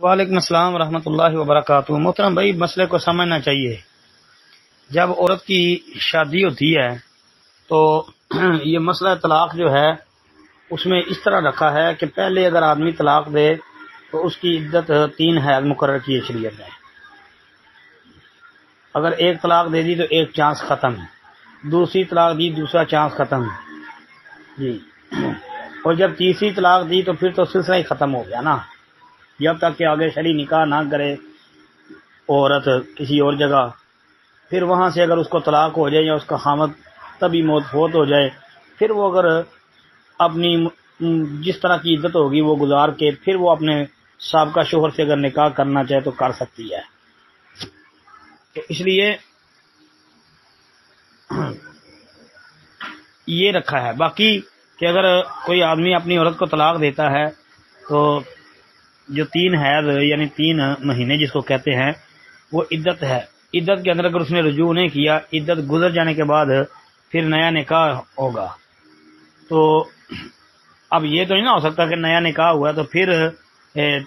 وعلیکم السلام ورحمۃ اللہ وبرکاتہ۔ محترم بھائی، مسئلے کو سمجھنا چاہیے۔ جب عورت کی شادی ہوتی ہے تو یہ مسئلہ طلاق جو ہے اس میں اس طرح رکھا ہے کہ پہلے اگر آدمی طلاق دے تو اس کی عدت 3 حیض مقرر کی ہے شریعت میں۔ اگر ایک طلاق دے دی تو ایک چانس ختم ہے، دوسری طلاق دی دوسرا چانس ختم ہے جی، اور جب تیسری طلاق دی تو پھر تو سلسلہ ہی ختم ہو گیا نا، جب تک کہ آگے شرعی نکاح نہ کرے عورت کسی اور جگہ، پھر وہاں سے اگر اس کو طلاق ہو جائے یا اس کا خامد تبھی موت فوت ہو جائے، پھر وہ اگر اپنی جس طرح کی عدت ہوگی وہ گزار کے پھر وہ اپنے سابقہ شوہر سے اگر نکاح کرنا چاہے تو کر سکتی ہے۔ تو اس لیے یہ رکھا ہے۔ باقی کہ اگر کوئی آدمی اپنی عورت کو طلاق دیتا ہے تو جو 3 حیض یعنی 3 مہینے جس کو کہتے ہیں وہ عدت ہے۔ عدت کے اندر اگر اس نے رجوع نہیں کیا، عدت گزر جانے کے بعد پھر نیا نکاح ہوگا۔ تو اب یہ تو نہیں نہ ہو سکتا کہ نیا نکاح ہوا تو پھر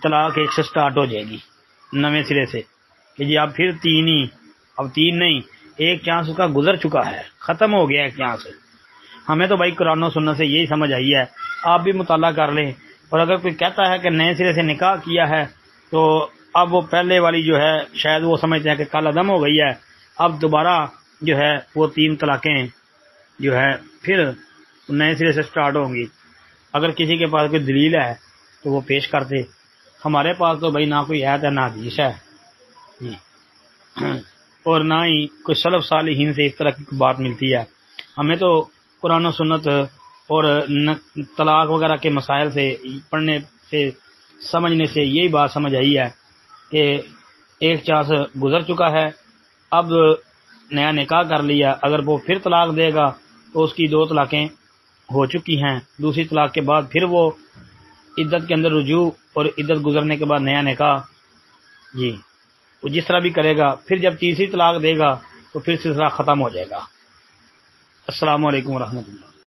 طلاق ایک سے سٹارٹ ہو جائے گی نئے سرے سے کہ جی اب پھر 3 ہی، اب 3 نہیں، ایک چانس اس کا گزر چکا ہے، ختم ہو گیا ایک چانس۔ ہمیں تو بھائی قرآن و سنت سے یہی سمجھ آئی ہے، آپ بھی مطالعہ کر لیں۔ اور اگر کوئی کہتا ہے کہ نئے سرے سے نکاح کیا ہے تو اب وہ پہلے والی جو ہے شاید وہ سمجھتے ہیں کہ کل عدم ہو گئی ہے، اب دوبارہ جو ہے وہ 3 طلاقیں جو ہے پھر نئے سرے سے سٹارٹ ہوں گی۔ اگر کسی کے پاس کوئی دلیل ہے تو وہ پیش کرتے، ہمارے پاس تو بھائی نہ کوئی آیت ہے نہ حدیث ہے جی، اور نہ ہی کوئی سلف صالحین سے اس طرح کی بات ملتی ہے۔ ہمیں تو قرآن و سنت اور طلاق وغیرہ کے مسائل سے پڑھنے سے سمجھنے سے یہی بات سمجھ آئی ہے کہ ایک چانس گزر چکا ہے، اب نیا نکاح کر لیا، اگر وہ پھر طلاق دے گا تو اس کی 2 طلاقیں ہو چکی ہیں، دوسری طلاق کے بعد پھر وہ عدت کے اندر رجوع اور عدت گزرنے کے بعد نیا نکاح جی، وہ جس طرح بھی کرے گا، پھر جب تیسری طلاق دے گا تو پھر سلسلہ ختم ہو جائے گا۔ السلام علیکم ورحمۃ اللہ۔